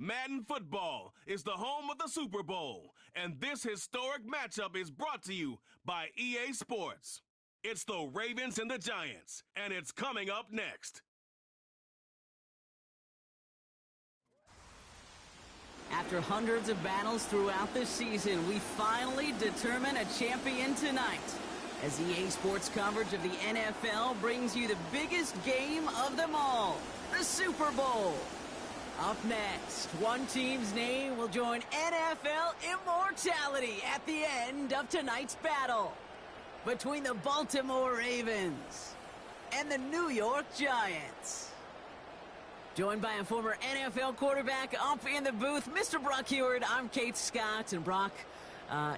Madden football is the home of the Super Bowl, and this historic matchup is brought to you by EA Sports. It's the Ravens and the Giants, and it's coming up next. After hundreds of battles throughout the season, we finally determine a champion tonight, as EA Sports coverage of the NFL brings you the biggest game of them all, the Super Bowl. Up next, one team's name will join NFL immortality at the end of tonight's battle between the Baltimore Ravens and the New York Giants. Joined by a former NFL quarterback up in the booth, Mr. Brock Heward. I'm Kate Scott, and Brock,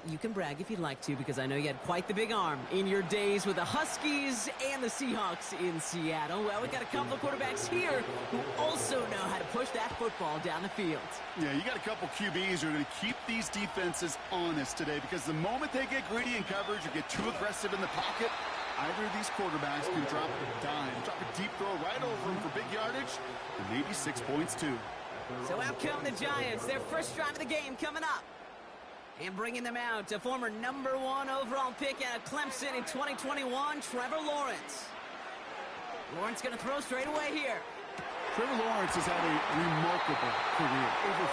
you can brag if you'd like to, because I know you had quite the big arm in your days with the Huskies and the Seahawks in Seattle. Well, we got a couple of quarterbacks here who also know how to push that football down the field. Yeah, you got a couple QBs who are going to keep these defenses honest today, because the moment they get greedy in coverage or get too aggressive in the pocket, either of these quarterbacks can drop a dime, drop a deep throw right over them for big yardage, and maybe 6 points too. So out come the Giants, their first drive of the game coming up. And bringing them out, a former #1 overall pick out of Clemson in 2021, Trevor Lawrence. Lawrence going to throw straight away here. Trevor Lawrence has had a remarkable career. Over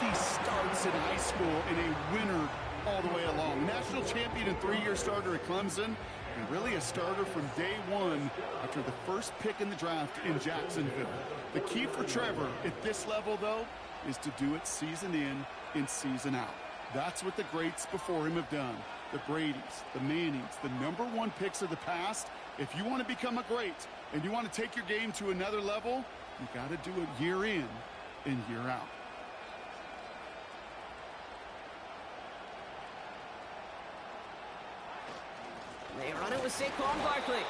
50 starts in high school and a winner all the way along. National champion and 3-year starter at Clemson, and really a starter from day one after the first pick in the draft in Jacksonville. The key for Trevor at this level, though, is to do it season in and season out. That's what the greats before him have done. The Bradys, the Mannings, the #1 picks of the past. If you want to become a great and you want to take your game to another level, you got to do it year in and year out. They run it with Saquon Barkley.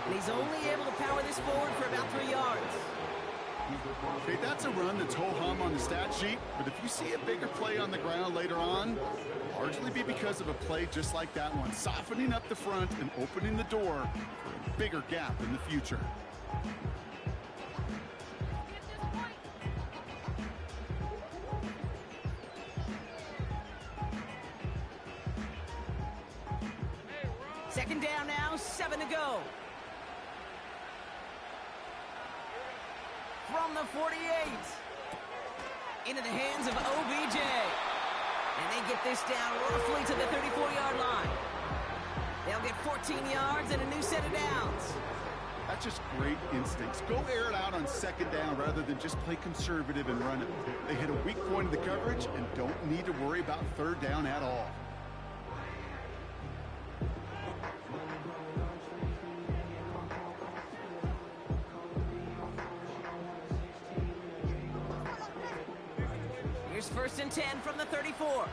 And he's only able to power this forward for about 3 yards. Okay, that's a run that's ho-hum on the stat sheet, but if you see a bigger play on the ground later on, it'll largely be because of a play just like that one, softening up the front and opening the door for a bigger gap in the future. Second down now, 7 to go. From the 48. Into the hands of OBJ. And they get this down roughly to the 34-yard line. They'll get 14 yards and a new set of downs. That's just great instincts. Go air it out on second down rather than just play conservative and run it. They hit a weak point of the coverage and don't need to worry about third down at all. First and 10 from the 34.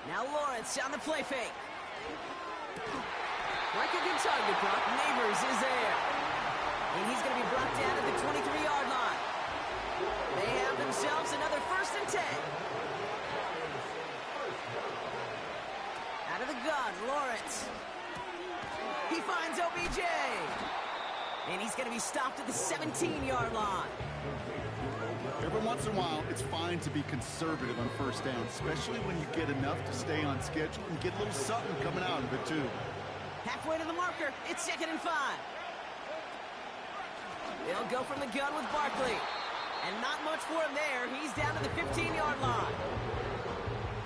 Now Lawrence on the play fake. Like a good target, Brock. Neighbors is there. And he's going to be brought down at the 23-yard line. They have themselves another first and 10. Out of the gun, Lawrence. He finds OBJ. And he's going to be stopped at the 17-yard line. Every once in a while, it's fine to be conservative on first down, especially when you get enough to stay on schedule and get a little something coming out of it, too. Halfway to the marker, it's 2nd and 5. They'll go from the gun with Barkley. And not much for him there. He's down to the 15-yard line.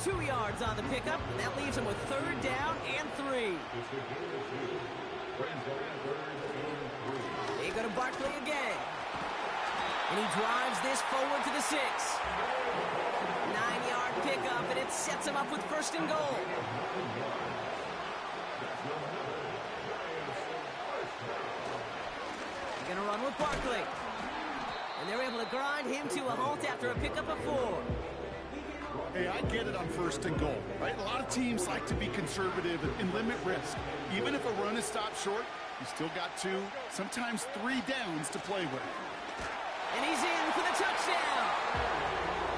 2 yards on the pickup, and that leaves him with 3rd down and 3. They go to Barkley again. And he drives this forward to the 6. 9-yard pickup, and it sets him up with 1st and goal. They're going to run with Barkley. And they're able to grind him to a halt after a pickup of 4. Hey, I get it on 1st and goal, right? A lot of teams like to be conservative and limit risk. Even if a run is stopped short, you still got 2, sometimes 3 downs to play with. And he's in for the touchdown.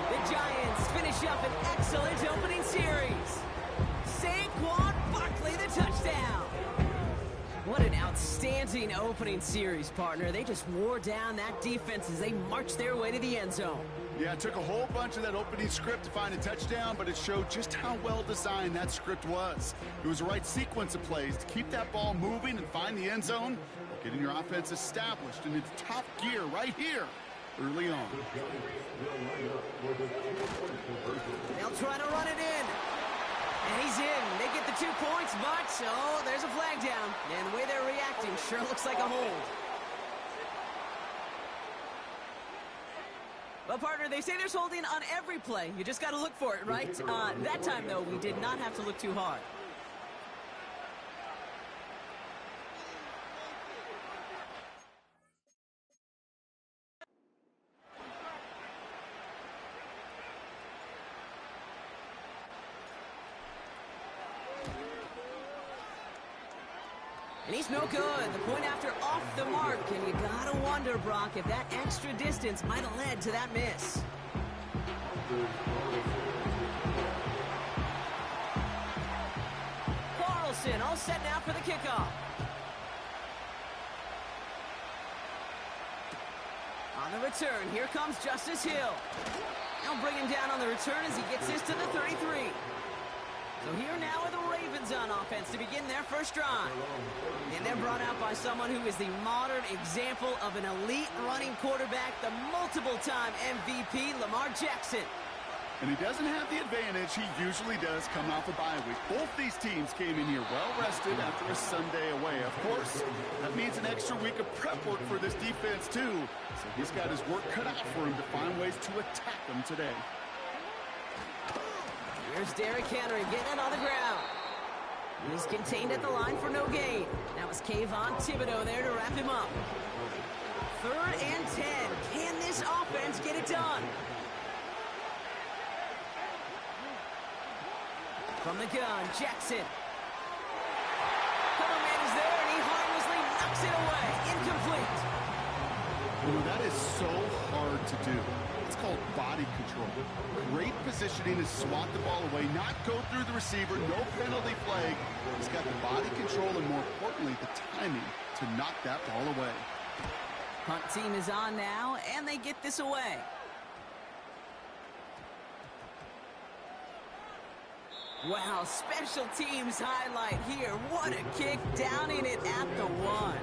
The Giants finish up an excellent opening series. Saquon Barkley, the touchdown. What an outstanding opening series, partner. They just wore down that defense as they marched their way to the end zone. Yeah, it took a whole bunch of that opening script to find a touchdown, but it showed just how well designed that script was. It was the right sequence of plays to keep that ball moving and find the end zone, while getting your offense established in its top gear right here early on. They'll try to run it in. And he's in. They get the 2 points, but, oh, there's a flag down. And the way they're reacting sure looks like a hold. Well, partner, they say there's holding on every play. You just got to look for it, right? That time, though, we did not have to look too hard. And he's no good. The point after off the mark. And you gotta wonder, Brock, if that extra distance might have led to that miss. Carlson all set now for the kickoff. On the return, here comes Justice Hill. They'll bring him down on the return as he gets this to the 33. So here now are the Ravens on offense to begin their first drive. And they're brought out by someone who is the modern example of an elite running quarterback, the multiple-time MVP, Lamar Jackson. And he doesn't have the advantage he usually does coming off a bye week. Both these teams came in here well-rested after a Sunday away. Of course, that means an extra week of prep work for this defense, too. So he's got his work cut out for him to find ways to attack them today. Here's Derrick Henry getting it on the ground. He's contained at the line for no gain. That was Kayvon Thibodeau there to wrap him up. 3rd and 10. Can this offense get it done? From the gun, Jackson. Coleman is there, and he harmlessly knocks it away. Incomplete. You know, that is so hard to do. It's called body control. Great positioning to swat the ball away, not go through the receiver, no penalty flag. He's got the body control and, more importantly, the timing to knock that ball away. Punt team is on now, and they get this away. Wow, special teams highlight here. What a kick, downing it at the 1.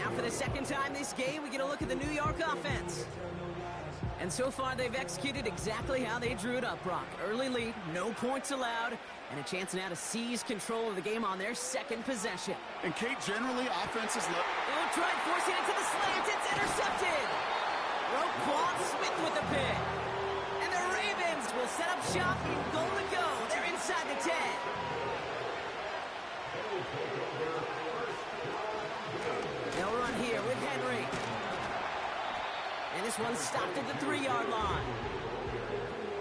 Now for the second time this game, we get a look at the New York offense. And so far, they've executed exactly how they drew it up, Brock. Early lead, no points allowed, and a chance now to seize control of the game on their second possession. And Kate, generally, offenses love... They'll try forcing it to the slant. It's intercepted. Roquan Smith with the pick. And the Ravens will set up shop in goal to go. They're inside the 10. They'll run here with Henry. And this one's stopped at the 3-yard line.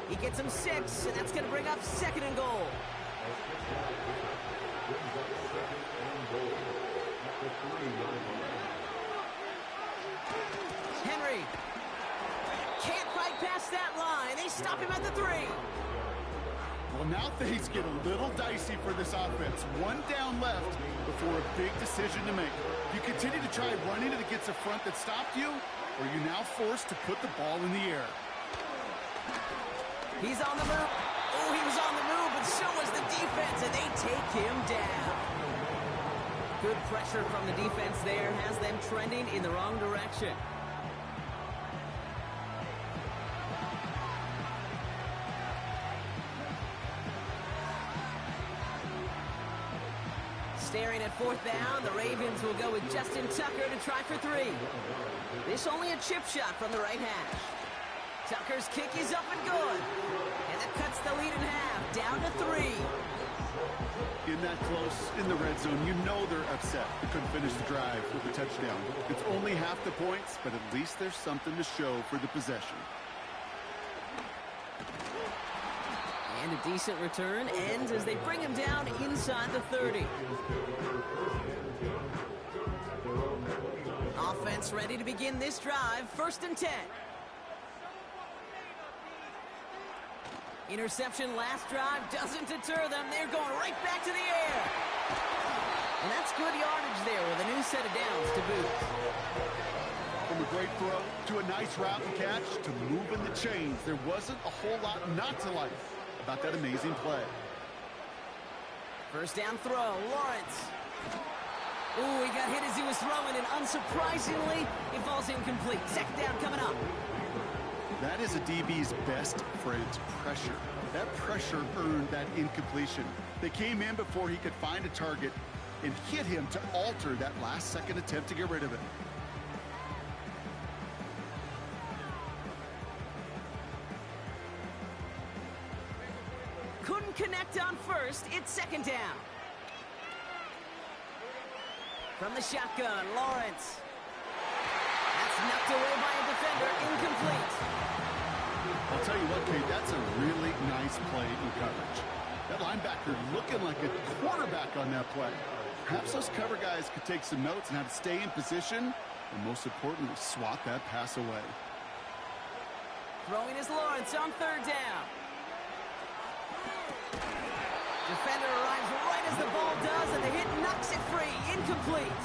He gets him 6, and that's going to bring up 2nd and goal. Henry can't fight past that line. They stop him at the 3. Well, now things get a little dicey for this offense. 1 down left before a big decision to make. You continue to try running it against a front that stopped you, or you're now forced to put the ball in the air. He's on the move. Oh, he was on the move, but so was the defense, and they take him down. Good pressure from the defense there has them trending in the wrong direction. Staring at 4th down, the Ravens will go with Justin Tucker to try for 3. This only a chip shot from the right hash. Tucker's kick is up and good. And that cuts the lead in half, down to 3. In that close, in the red zone, you know they're upset. They couldn't finish the drive with a touchdown. It's only half the points, but at least there's something to show for the possession. And a decent return ends as they bring him down inside the 30. Offense ready to begin this drive. 1st and 10. Interception last drive doesn't deter them. They're going right back to the air. And that's good yardage there with a new set of downs to boot. From a great throw to a nice route and catch to moving the chains, there wasn't a whole lot not to like about that amazing play. First down throw, Lawrence. Ooh, he got hit as he was throwing, and unsurprisingly, it falls incomplete. Second down coming up. That is a DB's best friend, pressure. That pressure earned that incompletion. They came in before he could find a target and hit him to alter that last-second attempt to get rid of it. Couldn't connect on first. It's second down. From the shotgun, Lawrence. That's knocked away by a defender. Incomplete. I'll tell you what, Kate, that's a really nice play in coverage. That linebacker looking like a quarterback on that play. Perhaps those cover guys could take some notes and have to stay in position, and most importantly, swat that pass away. Throwing is Lawrence on third down. Defender arrives right as the ball does, and the hit knocks it free. Incomplete.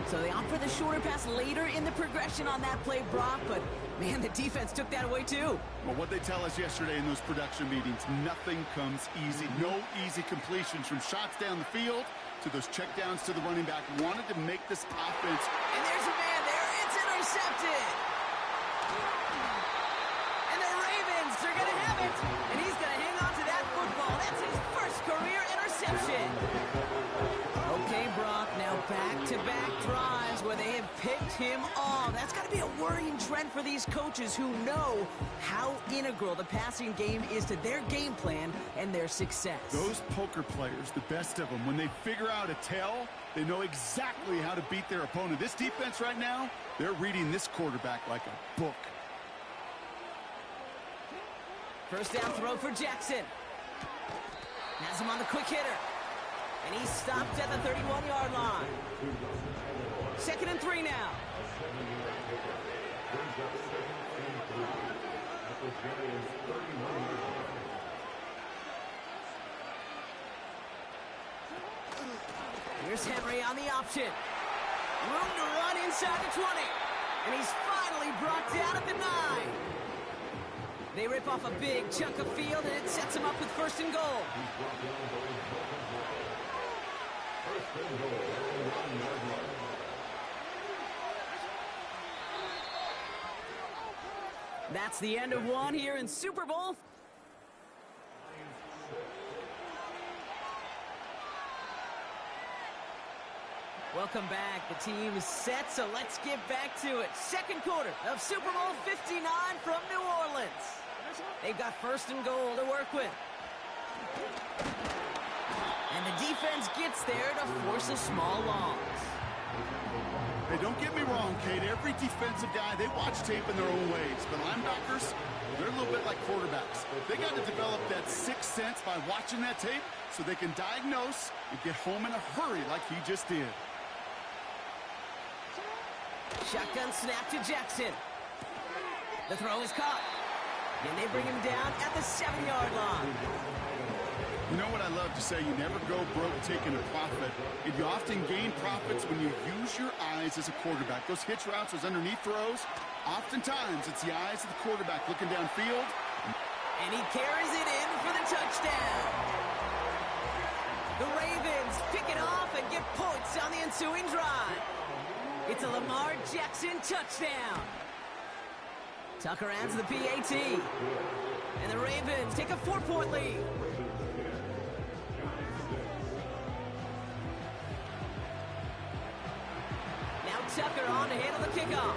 So they opt for the shorter pass later in the progression on that play, Brock, but man, the defense took that away too. Well, what they tell us yesterday in those production meetings, nothing comes easy. No easy completions from shots down the field to those checkdowns to the running back. Wanted to make this offense. And there's a man there. It's intercepted. And the Ravens are going to have it. And he's going to hang on to that football. That's his first career interception. Okay, Brock, now back-to-back drives where they have picked him off. That's got to be a worrying trend for these coaches who know how integral the passing game is to their game plan and their success. Those poker players, the best of them, when they figure out a tell, they know exactly how to beat their opponent. This defense right now, they're reading this quarterback like a book. First down throw for Jackson. Has him on the quick hitter. And he's stopped at the 31-yard line. 2nd and 3 now. Here's Henry on the option. Room to run inside the 20. And he's finally brought down at the 9. They rip off a big chunk of field, and it sets him up with 1st and goal. That's the end of one here in Super Bowl. Welcome back. The team is set, so let's get back to it. Second quarter of Super Bowl 59 from New Orleans. They've got 1st and goal to work with. And the defense gets there to force a small loss. Hey, don't get me wrong, Kate. Every defensive guy, they watch tape in their own ways. But linebackers, they're a little bit like quarterbacks. They got to develop that sixth sense by watching that tape so they can diagnose and get home in a hurry like he just did. Shotgun snap to Jackson. The throw is caught. And they bring him down at the 7-yard line. You know what I love to say? You never go broke taking a profit. And you often gain profits when you use your eyes as a quarterback. Those hitch routes, those underneath throws, oftentimes it's the eyes of the quarterback looking downfield. And he carries it in for the touchdown. The Ravens pick it off and get points on the ensuing drive. It's a Lamar Jackson touchdown. Tucker adds the PAT. And the Ravens take a 4-point lead. Now Tucker on to handle the kickoff.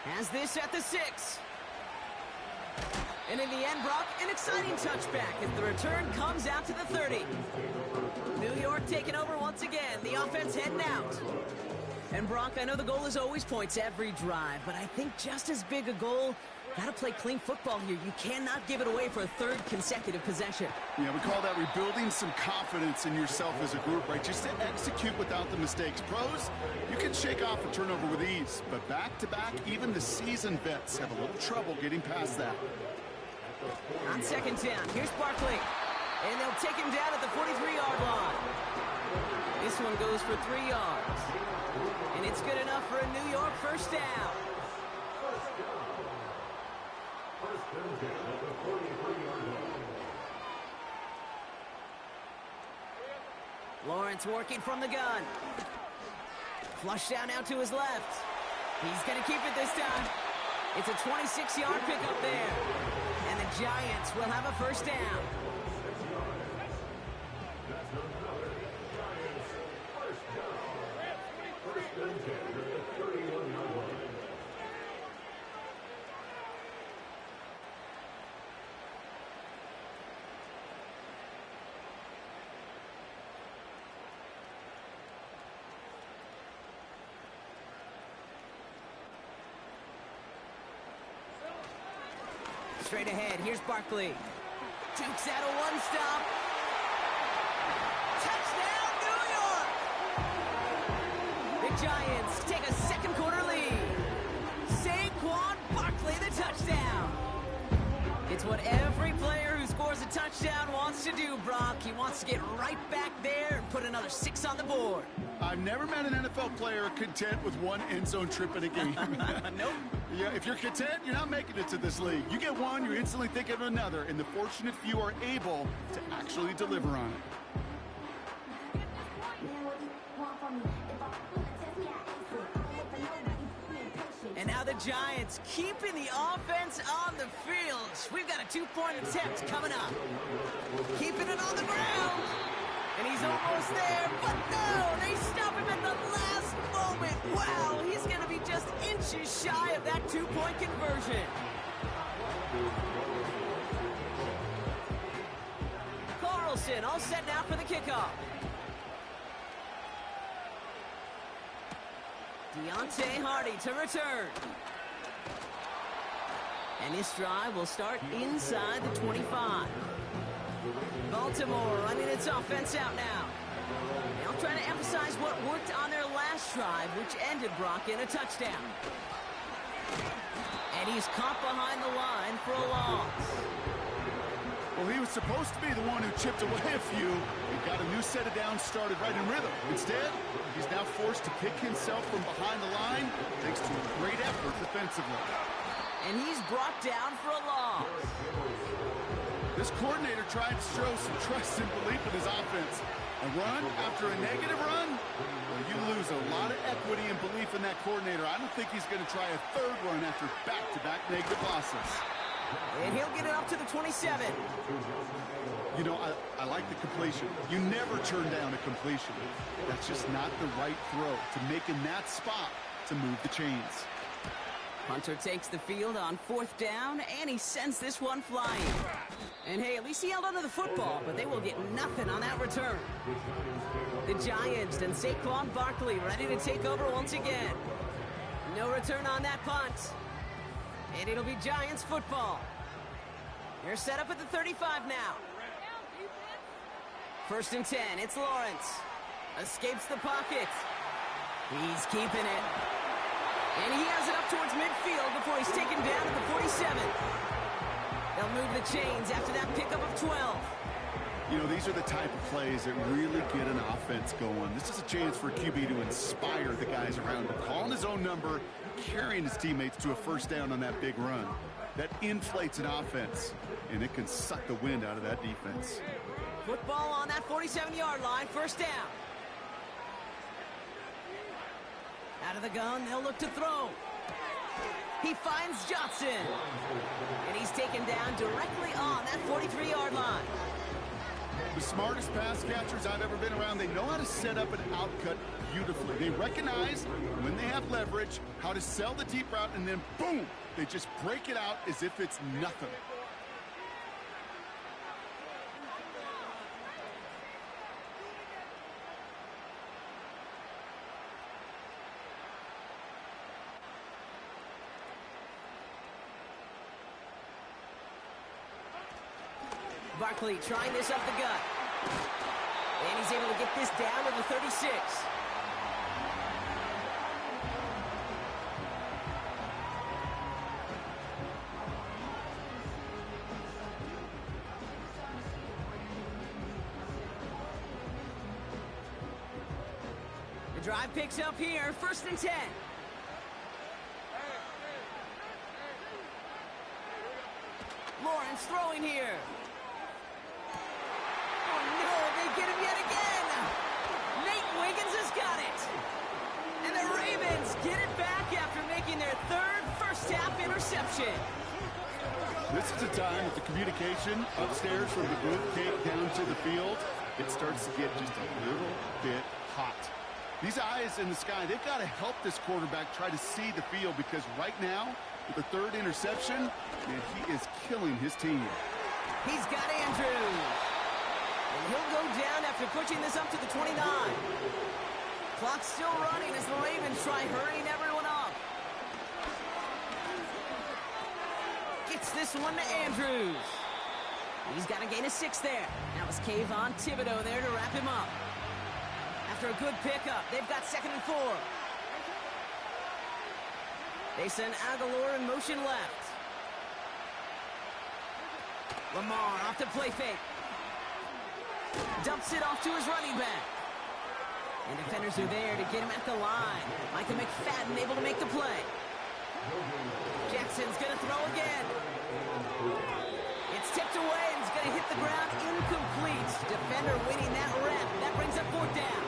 Has this at the 6. And in the end, Brock, an exciting touchback as the return comes out to the 30. New York taking over once again. The offense heading out. And Brock, I know the goal is always points every drive, but I think just as big a goal, got to play clean football here. You cannot give it away for a 3rd consecutive possession. Yeah, we call that rebuilding some confidence in yourself as a group, right? Just to execute without the mistakes. Pros, you can shake off a turnover with ease, but back-to-back, even the seasoned vets have a little trouble getting past that. On 2nd down, here's Barkley. They'll take him down at the 43-yard line. This one goes for 3 yards. And it's good enough for a New York first down. Lawrence working from the gun. Flush down now to his left. He's going to keep it this time. It's a 26-yard pickup there. And the Giants will have a first down. Straight ahead, here's Barkley. Jukes out a one-stop. Touchdown, New York! The Giants take a second-quarter lead. Saquon Barkley, the touchdown. It's what every player who scores a touchdown wants to do, Brock. He wants to get right back there and put another 6 on the board. I've never met an NFL player content with one end zone trip in a game. Nope. Yeah, if you're content, you're not making it to this league. You get one, you're instantly thinking of another, and the fortunate few are able to actually deliver on it. And now the Giants keeping the offense on the field. We've got a 2-point attempt coming up. Keeping it on the ground. And he's almost there, but no, they stop him at the last moment. Wow, he's going to be just inches shy of that 2-point conversion. Carlson all set now for the kickoff. Deontay Hardy to return. And this drive will start inside the 25. Baltimore running its offense out now. They'll try to emphasize what worked on their last drive, which ended Brock in a touchdown. And he's caught behind the line for a loss. Well, he was supposed to be the one who chipped away a few. He got a new set of downs started right in rhythm. Instead, he's now forced to pick himself from behind the line thanks to great effort defensively. And he's brought down for a loss. This coordinator tried to show some trust and belief in his offense. A run after a negative run? Well, you lose a lot of equity and belief in that coordinator. I don't think he's going to try a third run after back-to-back negative losses. And he'll get it up to the 27. You know, I like the completion. You never turn down a completion. That's just not the right throw to make in that spot to move the chains. Hunter takes the field on 4th down, and he sends this one flying. And hey, at least he held onto the football, but they will get nothing on that return. The Giants and Saquon Barkley ready to take over once again. No return on that punt. And it'll be Giants football. They're set up at the 35 now. 1st and 10, it's Lawrence. Escapes the pocket. He's keeping it. And he has it up towards midfield before he's taken down at the 47. They'll move the chains after that pickup of 12. You know, these are the type of plays that really get an offense going. This is a chance for QB to inspire the guys around him. Calling his own number, carrying his teammates to a first down on that big run. That inflates an offense, and it can suck the wind out of that defense. Football on that 47-yard line, 1st down. Out of the gun, they'll look to throw. He finds Johnson. And he's taken down directly on that 43-yard line. The smartest pass catchers I've ever been around, they know how to set up an outcut beautifully. They recognize when they have leverage, how to sell the deep route, and then boom, they just break it out as if it's nothing. Barkley trying this up the gut. And he's able to get this down to the 36. drive picks up here, 1st and 10. Lawrence throwing here. Oh no, they get him yet again. Nate Wiggins has got it. And the Ravens get it back after making their 3rd first-half interception. This is a time that the communication upstairs from the boot camp down to the field, it starts to get just a little bit hot. These eyes in the sky, they've got to help this quarterback try to see the field, because right now, with the 3rd interception, man, he is killing his team. He's got Andrews. And he'll go down after pushing this up to the 29. Clock's still running as the Ravens try hurrying everyone up. Gets this one to Andrews. He's got a gain of 6 there. That was Kayvon Thibodeau there to wrap him up. After a good pickup, they've got 2nd and 4. They send Aguilar in motion left. Lamar off the play fake. Dumps it off to his running back. And defenders are there to get him at the line. Micah McFadden able to make the play. Jackson's going to throw again. It's tipped away and it's going to hit the ground incomplete. Defender winning that rep. That brings up 4th down.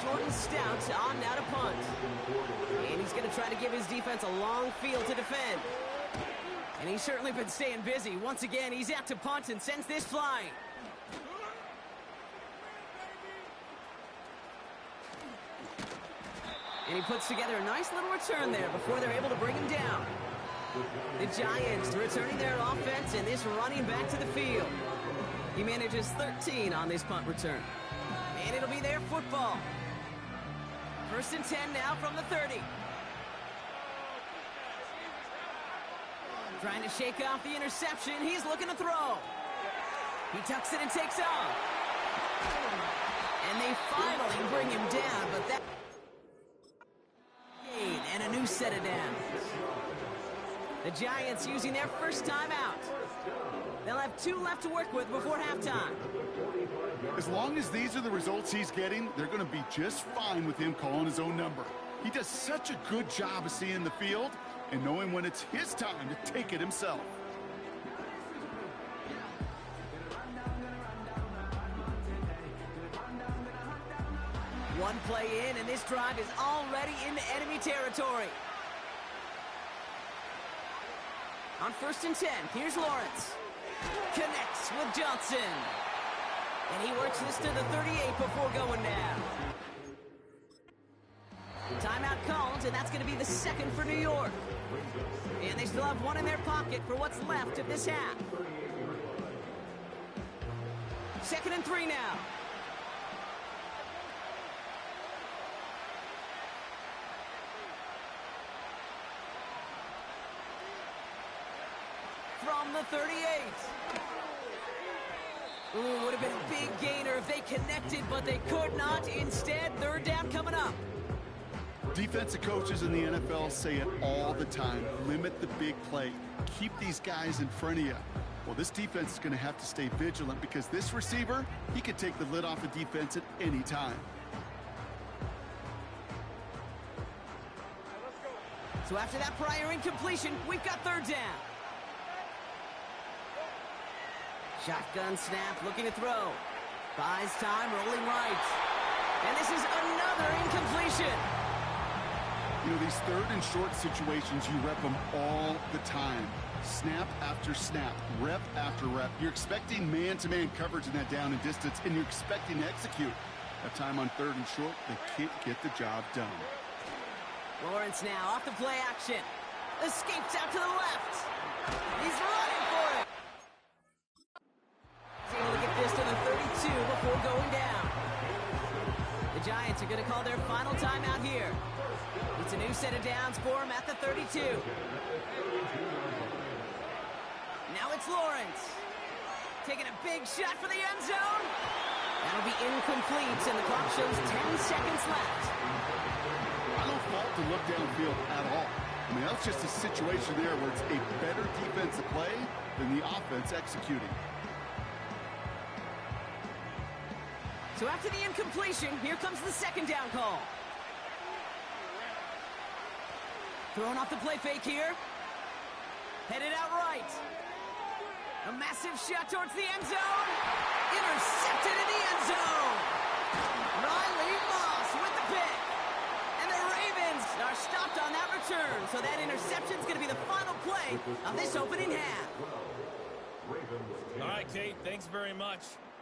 Jordan Stout on now to punt. And he's going to try to give his defense a long field to defend. And he's certainly been staying busy. Once again, he's out to punt and sends this flying. And he puts together a nice little return there before they're able to bring him down. The Giants returning their offense and this running back to the field. He manages 13 on this punt return. And it'll be their football. 1st and 10 now from the 30. Trying to shake off the interception. He's looking to throw. He tucks it and takes off. And they finally bring him down, but that... And a new set of downs. The Giants using their first timeout. They'll have 2 left to work with before halftime. As long as these are the results he's getting, they're going to be just fine with him calling his own number. He does such a good job of seeing the field and knowing when it's his time to take it himself. One play in, and this drive is already into enemy territory. On 1st and 10, here's Lawrence. Connects with Johnson. And he works this to the 38 before going down. Timeout called, and that's going to be the 2nd for New York. And they still have 1 in their pocket for what's left of this half. 2nd and 3 now. From the 38. Ooh, would have been a big gainer if they connected, but they could not. Instead, 3rd down coming up. Defensive coaches in the NFL say it all the time. Limit the big play. Keep these guys in front of you. Well, this defense is going to have to stay vigilant because this receiver, he could take the lid off a defense at any time. So after that prior incompletion, we've got 3rd down. Shotgun snap, looking to throw. Buys time, rolling right. And this is another incompletion. You know, these 3rd and short situations, you rep them all the time. Snap after snap, rep after rep. You're expecting man-to-man coverage in that down and distance, and you're expecting to execute. That time on 3rd and short, they can't get the job done. Lawrence now off the play action. Escapes out to the left. He's running for it. He's able to get this to the 32 before going down. The Giants are going to call their final timeout here. It's a new set of downs for him at the 32. Now it's Lawrence. Taking a big shot for the end zone. That'll be incomplete, and the clock shows 10 seconds left. I don't fault the look downfield at all. I mean, that's just a situation there where it's a better defensive play than the offense executing. So So after the incompletion, here comes the second down call. Throwing off the play fake here. Headed out right. A massive shot towards the end zone. Intercepted in the end zone. Riley Moss with the pick. And the Ravens are stopped on that return. So that interception is going to be the final play of this opening half. All right, Kate, thanks very much.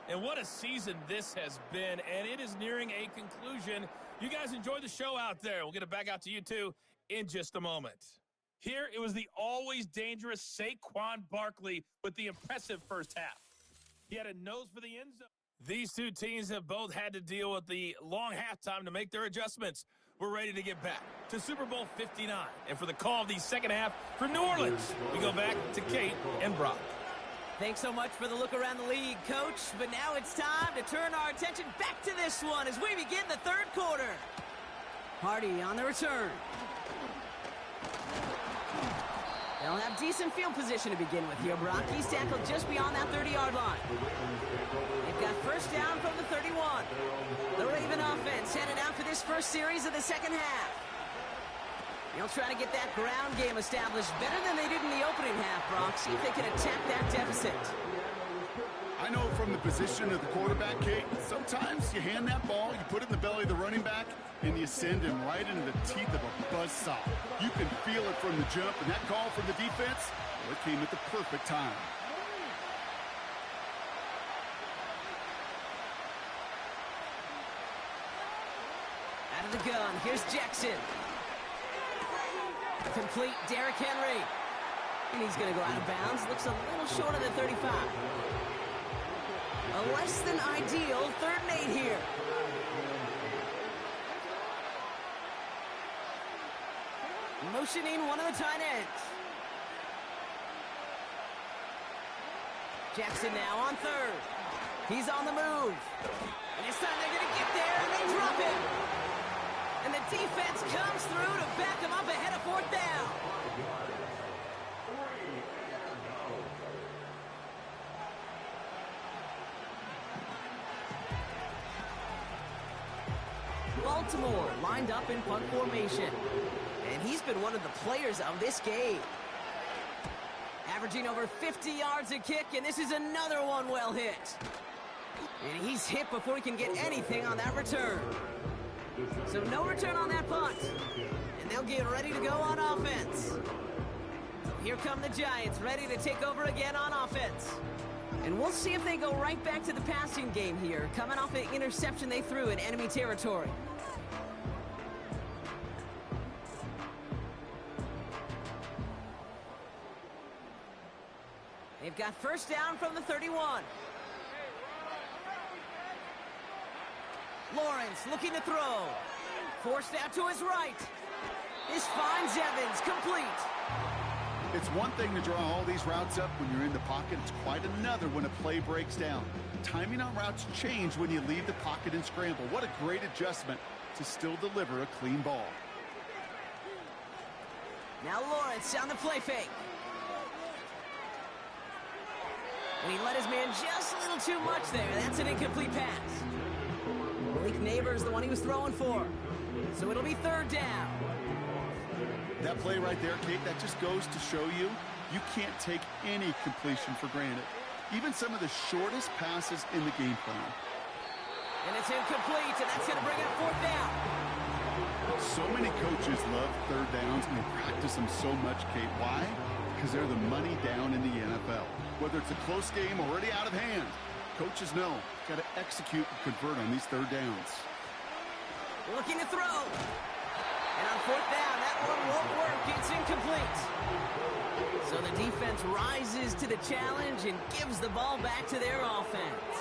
And what a season this has been, and it is nearing a conclusion. You guys enjoy the show out there. We'll get it back out to you, too, in just a moment. Here, it was the always dangerous Saquon Barkley with the impressive first half. He had a nose for the end zone. These two teams have both had to deal with the long halftime to make their adjustments. We're ready to get back to Super Bowl 59. And for the call of the second half for New Orleans, we go back to Kate and Brock. Thanks so much for the look around the league, Coach. But now it's time to turn our attention back to this one as we begin the third quarter. Hardy on the return. They'll have decent field position to begin with here. Brock, he's tackled just beyond that 30-yard line. They've got first down from the 31. The Raven offense headed out for this first series of the second half. They'll try to get that ground game established better than they did in the opening half, Brock. See if they can attack that deficit. I know from the position of the quarterback, Kate, sometimes you hand that ball, you put it in the belly of the running back, and you send him right into the teeth of a buzzsaw. You can feel it from the jump, and that call from the defense, well, it came at the perfect time. Out of the gun, here's Jackson. Complete Derrick Henry. And he's going to go out of bounds. Looks a little short of the 35. A less than ideal 3rd and 8 here. Motioning one of the tight ends. Jackson now on 3rd. He's on the move. And this time they're going to get there and they drop him. And the defense comes through to back him up ahead of 4th down. Baltimore lined up in punt formation. And he's been one of the players of this game. Averaging over 50 yards a kick, and this is another one well hit. And he's hit before he can get anything on that return. So no return on that punt. And they'll get ready to go on offense. So here come the Giants, ready to take over again on offense. And we'll see if they go right back to the passing game here, coming off an interception they threw in enemy territory. They've got first down from the 31. Lawrence looking to throw. Forced out to his right. This finds Evans, complete. It's one thing to draw all these routes up when you're in the pocket. It's quite another when a play breaks down. Timing on routes change when you leave the pocket and scramble. What a great adjustment to still deliver a clean ball. Now Lawrence on the play fake. And he let his man just a little too much there. That's an incomplete pass. Malik Neighbors, the one he was throwing for. So it'll be 3rd down. That play right there, Kate, that just goes to show you, you can't take any completion for granted. Even some of the shortest passes in the game plan. And it's incomplete, and that's going to bring up 4th down. So many coaches love 3rd downs, and they practice them so much, Kate. Why? Because they're the money down in the NFL. Whether it's a close game already out of hand, coaches know got to execute and convert on these 3rd downs. Looking to throw. And on 4th down, that one won't work. It's incomplete. So the defense rises to the challenge and gives the ball back to their offense.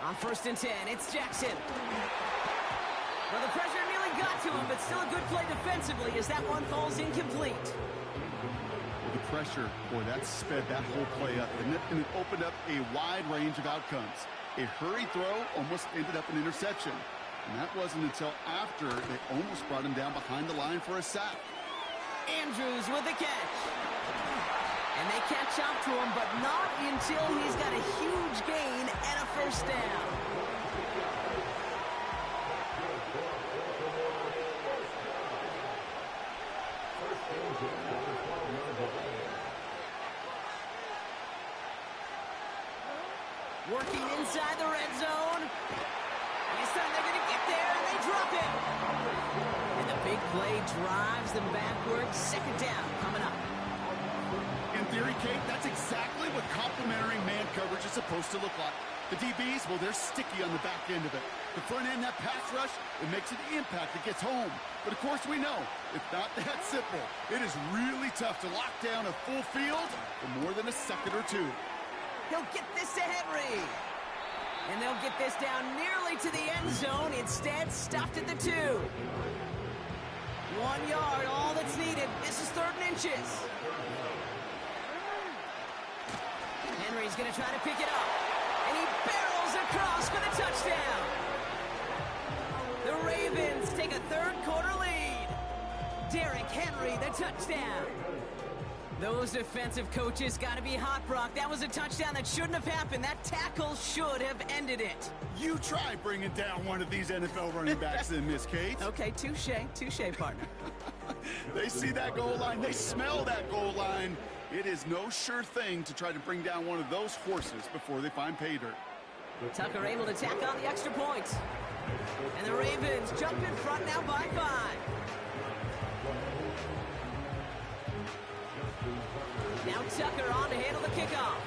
On 1st and 10, it's Jackson. Well, the pressure nearly got to him, but still a good play defensively as that one falls incomplete. Well, the pressure, boy, that sped that whole play up, and it opened up a wide range of outcomes. A hurried throw almost ended up an interception. And that wasn't until after they almost brought him down behind the line for a sack. Andrews with the catch. And they catch up to him, but not until he's got a huge gain and a first down. Working inside the red zone. This time they're going to get there, and they drop it. And the big play drives them backwards. Second down coming up. In theory, Kate, that's exactly what complementary man coverage is supposed to look like. The DBs, well, they're sticky on the back end of it. The front end, that pass rush, it makes an impact. It gets home. But, of course, we know it's not that simple. It is really tough to lock down a full field for more than a second or two. He'll get this to Henry. And they'll get this down nearly to the end zone. Instead, stopped at the 2. 1 yard, all that's needed. This is 3rd and inches. Henry's going to try to pick it up. And he barrels across for the touchdown. The Ravens take a 3rd quarter lead. Derrick Henry, the touchdown. Those defensive coaches got to be hot, Brock. That was a touchdown that shouldn't have happened. That tackle should have ended it. You try bringing down one of these NFL running backs in, Miss Kate. Okay, touche, partner. They see that goal line. They smell that goal line. It is no sure thing to try to bring down one of those horses before they find pay dirt. Tucker able to tack on the extra point. And the Ravens jump in front now by 5. Now Tucker on to handle the kickoff.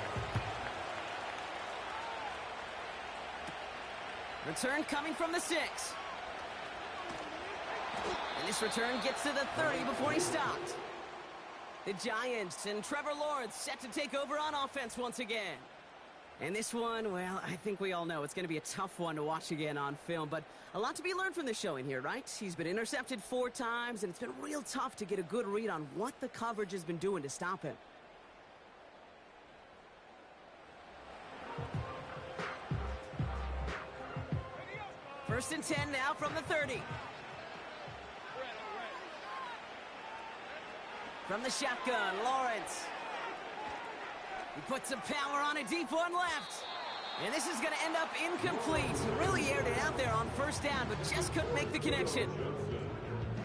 Return coming from the 6. And this return gets to the 30 before he stopped. The Giants and Trevor Lawrence set to take over on offense once again. And this one, well, I think we all know it's going to be a tough one to watch again on film, but a lot to be learned from this showing here, right? He's been intercepted 4 times, and it's been real tough to get a good read on what the coverage has been doing to stop him. First and 10 now from the 30. From the shotgun, Lawrence. He puts some power on a deep one left. And this is going to end up incomplete. He really aired it out there on first down, but just couldn't make the connection.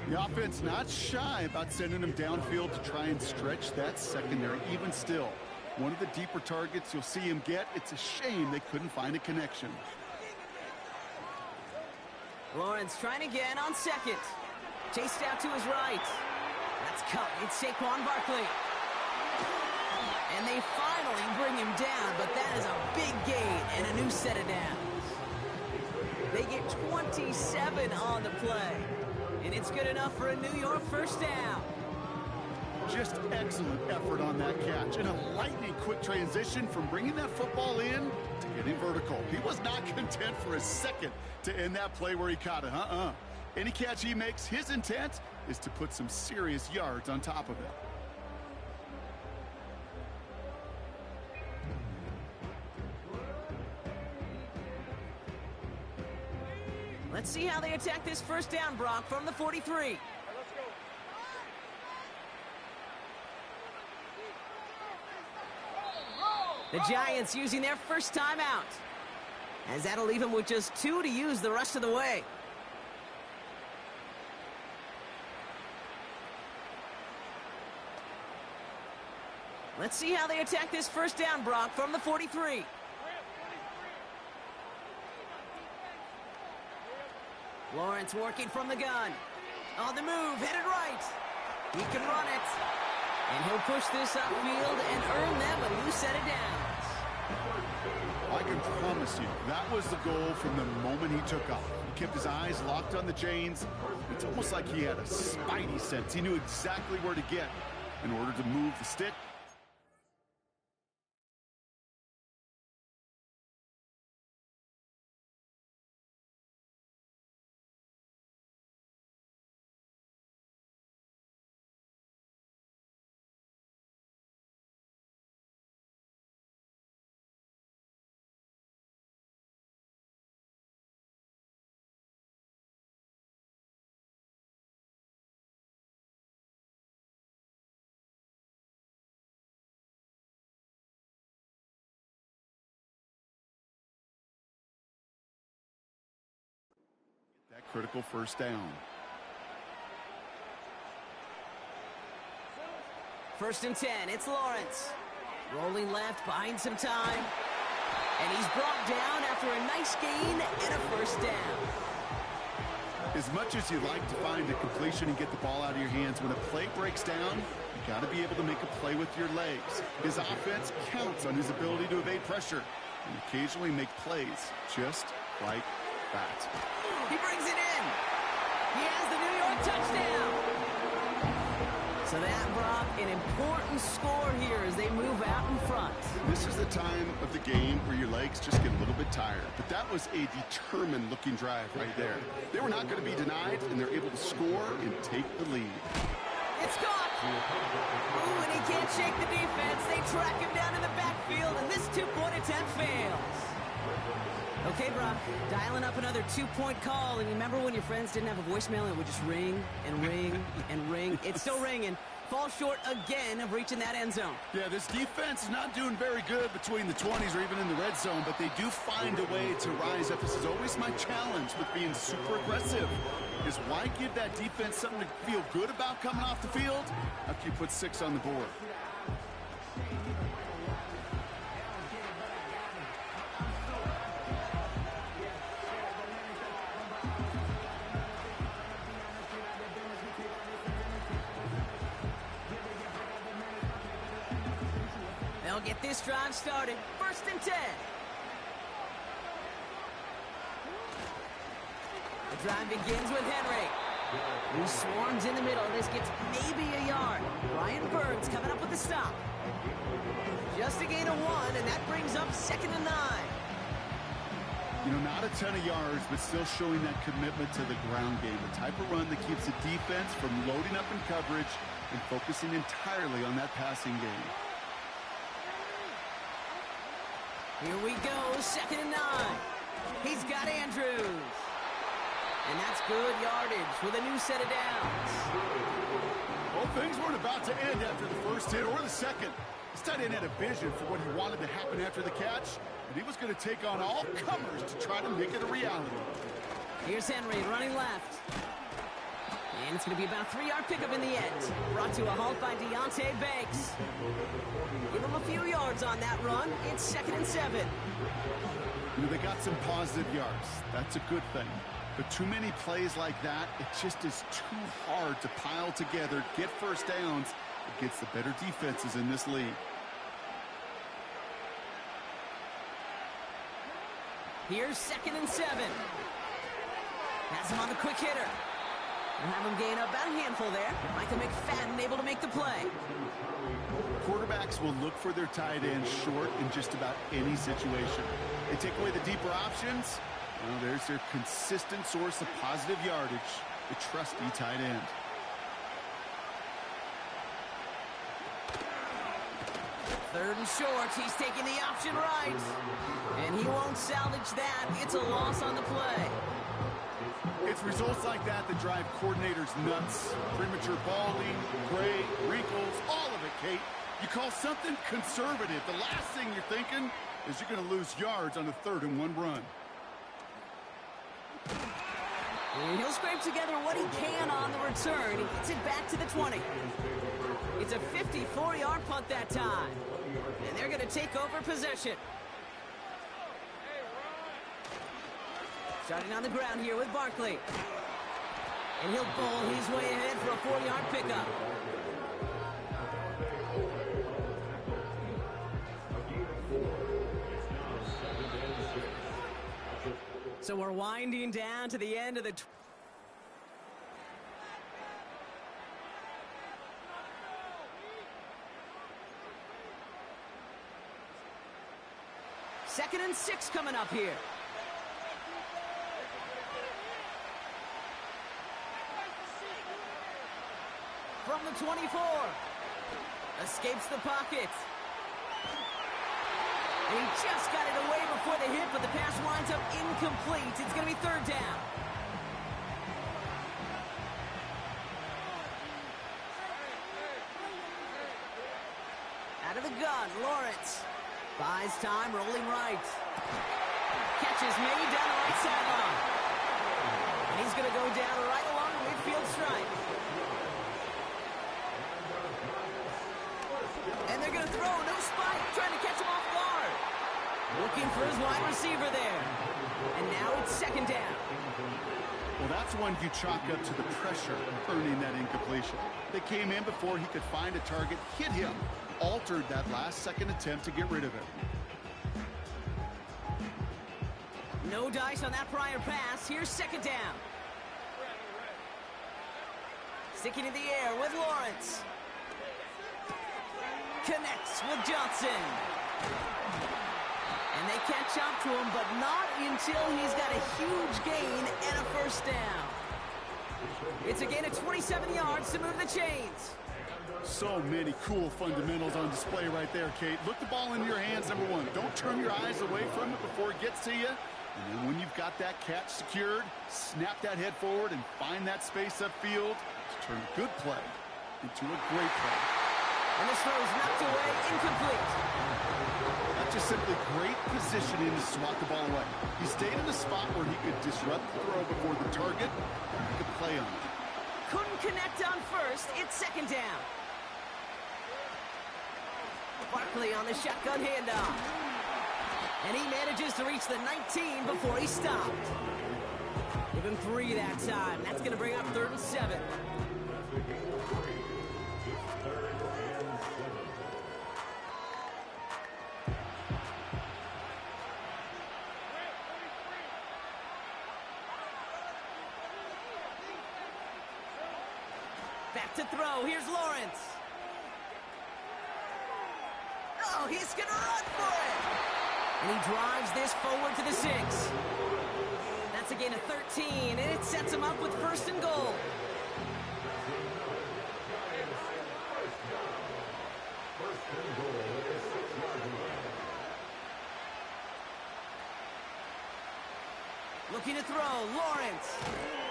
The offense not shy about sending them downfield to try and stretch that secondary. Even still, one of the deeper targets you'll see him get. It's a shame they couldn't find a connection. Lawrence trying again on second. Chased out to his right. That's cut. It's Saquon Barkley. And they finally bring him down, but that is a big gain and a new set of downs. They get 27 on the play, and it's good enough for a New York first down. Just excellent effort on that catch, and a lightning quick transition from bringing that football in to getting vertical. He was not content for a second to end that play where he caught it. Any catch he makes, his intent is to put some serious yards on top of it. Let's see how they attack this first down, Brock, from the 43. The Giants using their first timeout, as that'll leave them with just 2 to use the rest of the way. Let's see how they attack this first down, Brock, from the 43. Lawrence working from the gun. On the move, headed right. He can run it. And he'll push this upfield and earn them a new set of downs. I can promise you, that was the goal from the moment he took off. He kept his eyes locked on the chains. It's almost like he had a spidey sense. He knew exactly where to get in order to move the stick critical first down. First and 10, it's Lawrence. Rolling left, buying some time. And he's brought down after a nice gain and a first down. As much as you like to find a completion and get the ball out of your hands, when a play breaks down, you got to be able to make a play with your legs. His offense counts on his ability to evade pressure and occasionally make plays just like that. He brings it in. He has the New York touchdown. So that brought an important score here as they move out in front. This is the time of the game where your legs just get a little bit tired. But that was a determined-looking drive right there. They were not going to be denied, and they're able to score and take the lead. It's caught. Ooh, and he can't shake the defense. They track him down in the backfield, and this two-point attempt fails. Okay, Brock, dialing up another two-point call. And remember when your friends didn't have a voicemail and it would just ring and ring and ring? It's still ringing. Fall short again of reaching that end zone. Yeah, this defense is not doing very good between the 20s or even in the red zone, but they do find a way to rise up. This is always my challenge with being super aggressive, is why give that defense something to feel good about coming off the field after you put 6 on the board? They'll get this drive started. First and 10. The drive begins with Henry, who swarms in the middle. This gets maybe a yard. Brian Burns coming up with the stop. Just a gain of 1, and that brings up 2nd and 9. You know, not a ton of yards, but still showing that commitment to the ground game. The type of run that keeps the defense from loading up in coverage and focusing entirely on that passing game. Here we go, 2nd and 9. He's got Andrews. And that's good yardage with a new set of downs. Well, things weren't about to end after the first hit or the second. This tight end had a vision for what he wanted to happen after the catch, and he was going to take on all comers to try to make it a reality. Here's Henry running left. And it's going to be about a 3-yard pickup in the end. Brought to a halt by Deontay Banks. Give him a few yards on that run. It's 2nd and 7. You know, they got some positive yards. That's a good thing. But too many plays like that, it just is too hard to pile together, get first downs against the better defenses in this league. Here's 2nd and 7. Has him on the quick hitter. We'll have him gain up about a handful there. Micah McFadden able to make the play. Quarterbacks will look for their tight end short in just about any situation. They take away the deeper options. Well, there's their consistent source of positive yardage, the trusty tight end. Third and short. He's taking the option right. And he won't salvage that. It's a loss on the play. It's results like that that drive coordinators nuts. Premature balding, gray, wrinkles, all of it, Kate. You call something conservative. The last thing you're thinking is you're going to lose yards on a 3rd and 1 run. And he'll scrape together what he can on the return. He gets it back to the 20. It's a 54-yard punt that time. And they're going to take over possession. Starting on the ground here with Barkley. And he'll bowl his way ahead for a 4-yard pickup. So we're winding down to the end of the... Second and 6 coming up here. From the 24. Escapes the pocket. And he just got it away before the hit, but the pass winds up incomplete. It's going to be 3rd down. Out of the gun, Lawrence. Buys time, rolling right. Catch is made down the right sideline. And he's going to go down right along the midfield stripe. And they're going to throw, no spike, trying to catch him off guard. Looking for his wide receiver there. And now it's second down. Well, that's one you chalk up to the pressure earning that incompletion. They came in before he could find a target, hit him, altered that last-second attempt to get rid of it. No dice on that prior pass. Here's second down. Sticking in the air with Lawrence. Connects with Johnson. And they catch up to him, but not until he's got a huge gain and a first down. It's a gain of 27 yards to move the chains. So many cool fundamentals on display right there, Kate. Look the ball into your hands, number one. Don't turn your eyes away from it before it gets to you. And then when you've got that catch secured, snap that head forward and find that space upfield to turn a good play into a great play. And this throw is knocked away, incomplete. That's just simply great positioning to swat the ball away. He stayed in a spot where he could disrupt the throw before the target, and he could play on it. Couldn't connect on first. It's second down. Barkley on the shotgun handoff. And he manages to reach the 19 before he stopped. Give him 3 that time. That's going to bring up 3rd and 7. Back to throw. Here's Lawrence. Oh, he's going to run for it. And he drives this forward to the 6. That's a gain of 13, and it sets him up with 1st and goal. Looking to throw. Lawrence.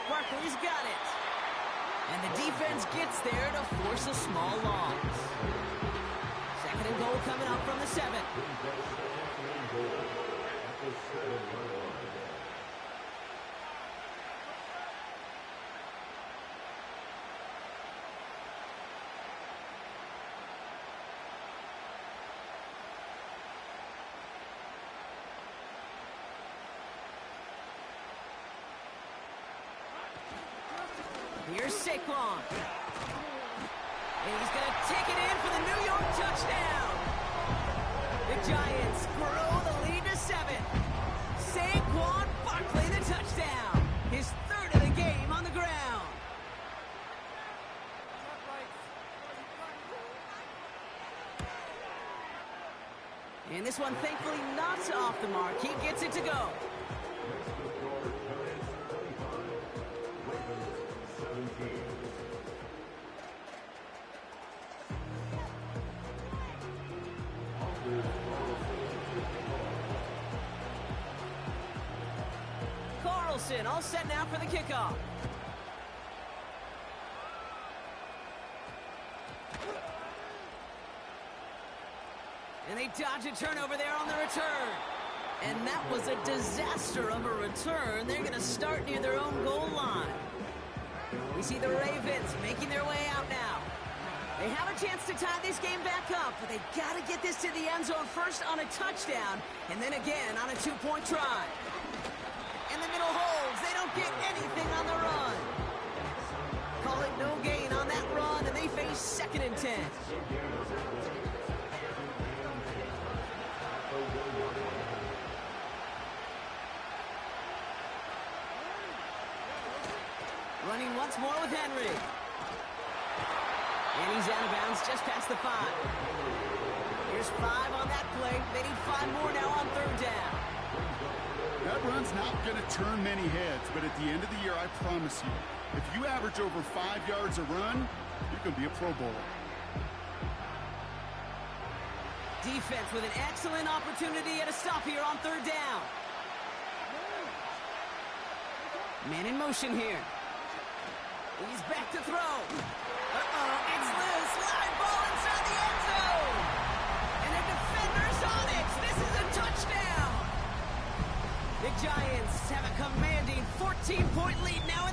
Barkley's got it. And the defense gets there to force a small loss. 2nd and goal coming up from the 7. Here's Saquon. And he's going to take it in for the New York touchdown. The Giants grow the lead to 7. Saquon Barkley the touchdown. His 3rd of the game on the ground. And this one thankfully not off the mark. He gets it to go. All set now for the kickoff. And they dodge a turnover there on the return. And that was a disaster of a return. They're going to start near their own goal line. We see the Ravens making their way out now. They have a chance to tie this game back up, but they got to get this to the end zone first on a touchdown, and then again on a 2-point try. In the middle holds. They don't get anything on the run. Call it no gain on that run, and they face 2nd and 10. Running once more with Henry. And he's out of bounds just past the 5. Here's 5 on that play. They need 5 more now on 3rd down. That run's not going to turn many heads, but at the end of the year, I promise you, if you average over 5 yards a run, you're going to be a Pro Bowler. Defense with an excellent opportunity at a stop here on 3rd down. Man in motion here. He's back to throw. It's loose. Live ball inside the end zone. And the defender's on it. This is a touchdown. The Giants have a commanding 14-point lead now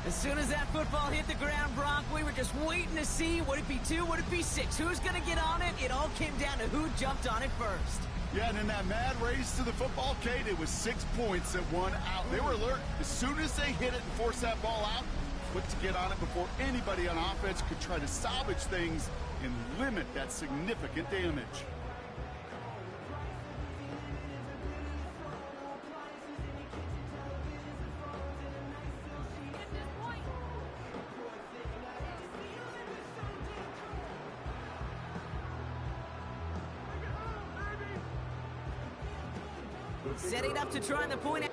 As soon as that football hit the ground, Brock, we were just waiting to see, would it be 2, would it be 6? Who's going to get on it? It all came down to who jumped on it first. Yeah, and in that mad race to the football, Kate, it was 6 points that won out. They were alert. As soon as they hit it and forced that ball out, quick to get on it before anybody on offense could try to salvage things and limit that significant damage. Setting up to try the point.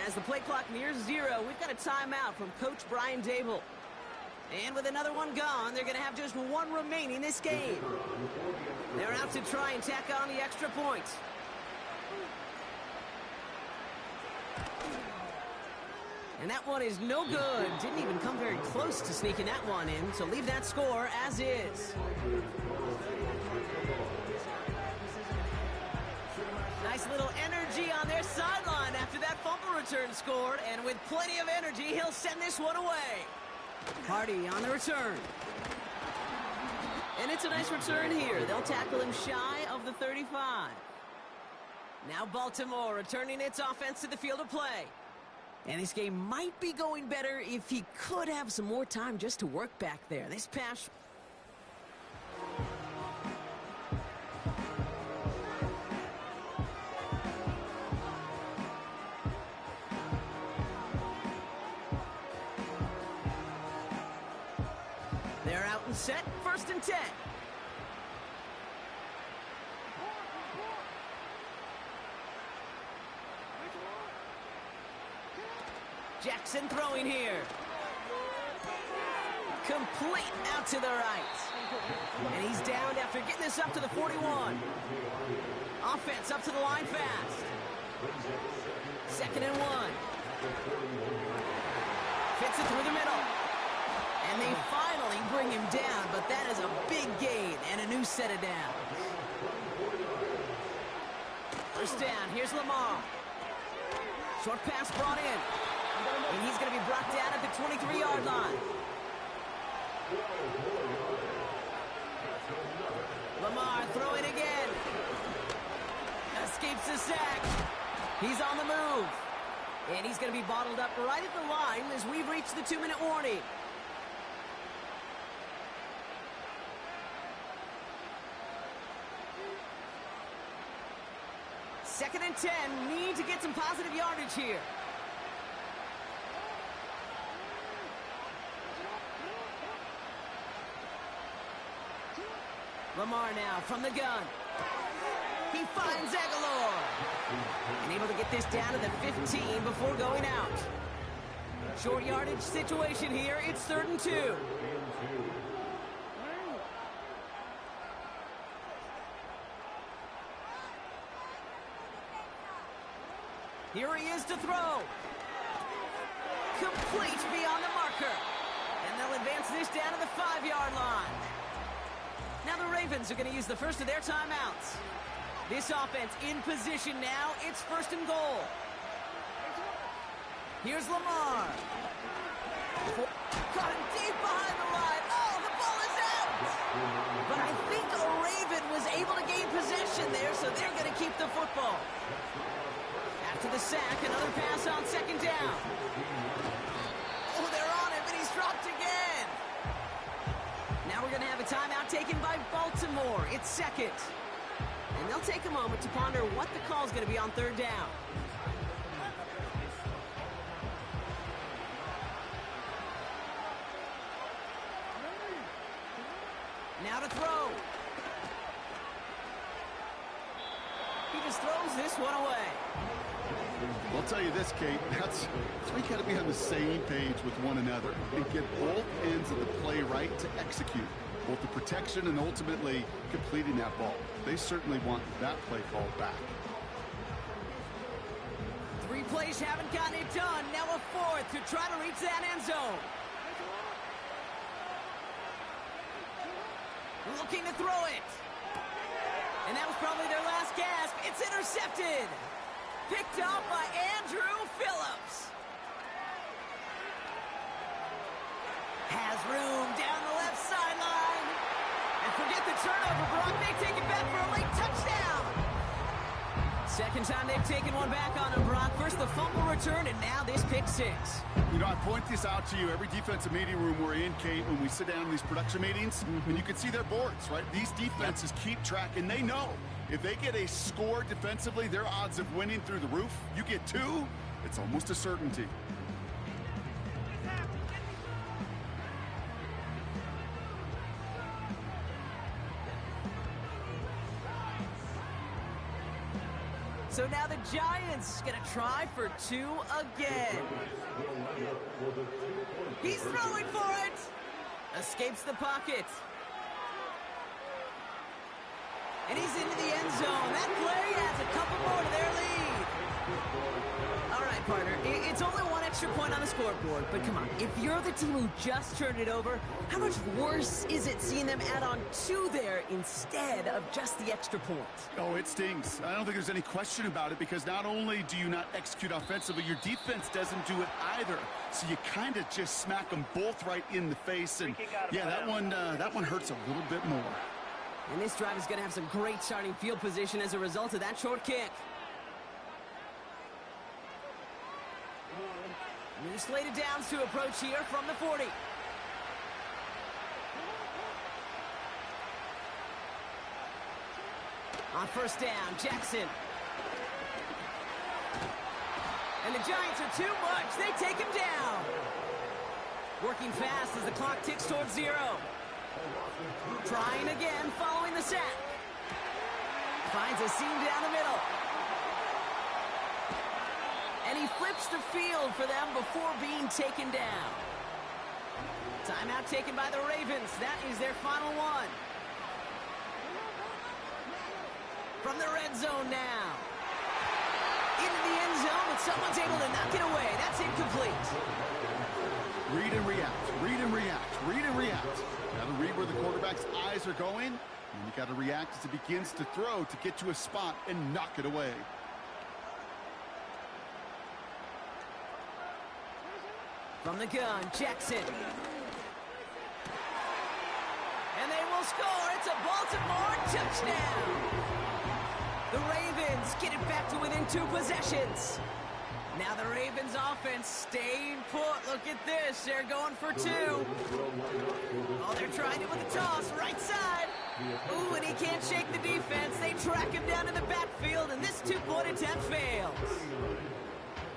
As the play clock nears 0, we've got a timeout from Coach Brian Dable. And with another one gone, they're going to have just 1 remaining this game. They're out to try and tack on the extra point. And that one is no good. Didn't even come very close to sneaking that one in, so leave that score as is. Nice little energy on their sideline after that fumble return scored, and with plenty of energy, he'll send this one away. Hardy on the return. And it's a nice return here. They'll tackle him shy of the 35. Now Baltimore returning its offense to the field of play. And this game might be going better if he could have some more time just to work back there. This pass... They're out and set, 1st and 10. Jackson throwing here. Complete out to the right. And he's down after getting this up to the 41. Offense up to the line fast. 2nd and 1. Fits it through the middle. And they finally bring him down, but that is a big gain and a new set of downs. 1st down, here's Lamar. Short pass brought in. And he's going to be brought down at the 23-yard line. Lamar throwing again. Escapes the sack. He's on the move. And he's going to be bottled up right at the line as we've reached the 2-minute warning. Second and 10, need to get some positive yardage here. Lamar now from the gun. He finds Aguilar. And able to get this down to the 15 before going out. Short yardage situation here. It's 3rd and 2. Here he is to throw. Complete beyond the marker. And they'll advance this down to the 5-yard line. Now the Ravens are going to use the first of their timeouts. This offense in position now. It's 1st and goal. Here's Lamar. Caught him deep behind the line. Oh, the ball is out. But I think a Raven was able to gain possession there, so they're going to keep the football. After the sack, another pass on 2nd down. Oh, they're on him, and he's dropped again. Now we're going to have a timeout taken by Baltimore. It's 2nd. And they'll take a moment to ponder what the call is going to be on 3rd down. Now to throw. He just throws this one away. I'll tell you this, Kate, that's why you got to be on the same page with one another and get both ends of the play right to execute both the protection and ultimately completing that ball. They certainly want that play call back. 3 plays haven't gotten it done. Now a 4th to try to reach that end zone. Looking to throw it. And that was probably their last gasp. It's intercepted. Picked up by Andrew Phillips. Has room down the left sideline. And forget the turnover, Brock. They take it back for a late touchdown. Second time they've taken one back on him, Brock. First the fumble return, and now this pick six. You know, I point this out to you every defensive meeting room we're in, Kate, when we sit down in these production meetings, and you can see their boards, right? These defenses keep track, and they know if they get a score defensively, their odds of winning through the roof. You get two, it's almost a certainty. So now the Giants gonna try for two again. He's throwing for it. Escapes the pocket. And he's into the end zone. That play adds a couple more to their lead. All right, partner, it's only one extra point on the scoreboard, but come on, if you're the team who just turned it over, how much worse is it seeing them add on two there instead of just the extra point? Oh, it stings. I don't think there's any question about it, because not only do you not execute offensively, your defense doesn't do it either. So you kind of just smack them both right in the face, and yeah, that one hurts a little bit more. And this drive is going to have some great starting field position as a result of that short kick. New slated downs to approach here from the 40. On first down, Jackson. And the Giants are too much. They take him down. Working fast as the clock ticks towards 0. Trying again following the sack. Finds a seam down the middle. And he flips the field for them before being taken down. Timeout taken by the Ravens. That is their final one. From the red zone now. Into the end zone, but someone's able to knock it away. That's incomplete. Read and react, read and react, read and react. Got to read where the quarterback's eyes are going, and you got to react as it begins to throw to get to a spot and knock it away. From the gun, Jackson. And they will score. It's a Baltimore touchdown. The Ravens get it back to within 2 possessions. Now the Ravens offense staying put. Look at this. They're going for 2. Oh, they're trying it with a toss. Right side. Ooh, and he can't shake the defense. They track him down in the backfield, and this 2-point attempt fails.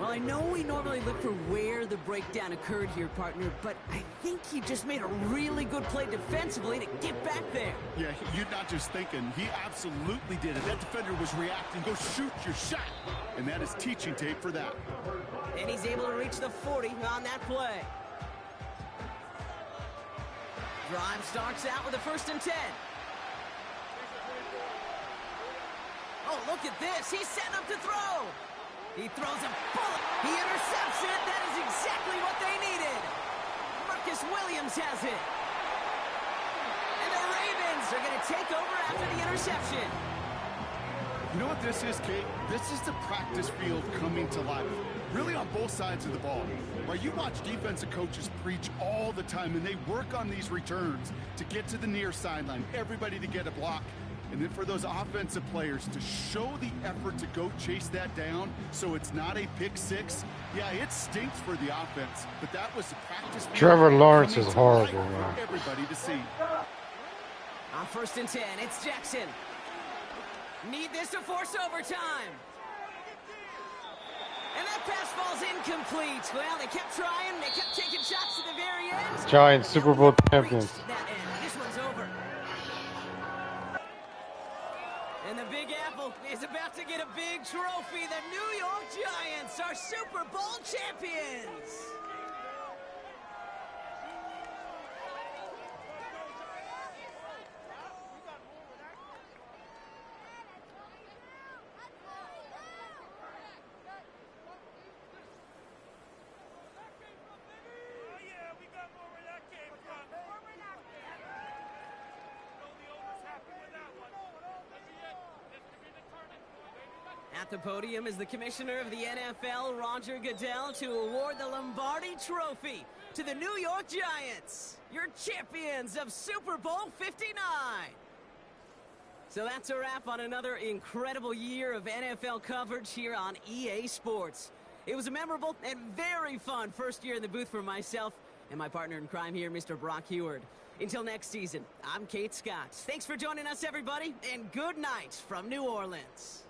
Well, I know we normally look for where the breakdown occurred here, partner, but I think he just made a really good play defensively to get back there. Yeah, you're not just thinking. He absolutely did it. That defender was reacting. Go shoot your shot. And that is teaching tape for that. And he's able to reach the 40 on that play. Drive starts out with a 1st and 10. Oh, look at this. He's set up to throw. He throws a bullet. He intercepts it. That is exactly what they needed. Marcus Williams has it. And the Ravens are going to take over after the interception. You know what this is, Kate? This is the practice field coming to life. Really on both sides of the ball. Right? You watch defensive coaches preach all the time, and they work on these returns to get to the near sideline, everybody to get a block. And then for those offensive players to show the effort to go chase that down so it's not a pick 6. Yeah, it stinks for the offense, but that was the practice. Trevor Lawrence is horrible, man. For everybody to see. On 1st and 10, it's Jackson. Need this to force overtime. And that pass falls incomplete. Well, they kept trying. They kept taking shots to the very end. Giants Super Bowl champions. This one's over. And the Big Apple is about to get a big trophy. The New York Giants are Super Bowl champions. At the podium is the commissioner of the NFL, Roger Goodell, to award the Lombardi Trophy to the New York Giants, your champions of Super Bowl 59. So that's a wrap on another incredible year of NFL coverage here on EA Sports. It was a memorable and very fun first year in the booth for myself and my partner in crime here, Mr. Brock Heward. Until next season, I'm Kate Scott. Thanks for joining us, everybody, and good night from New Orleans.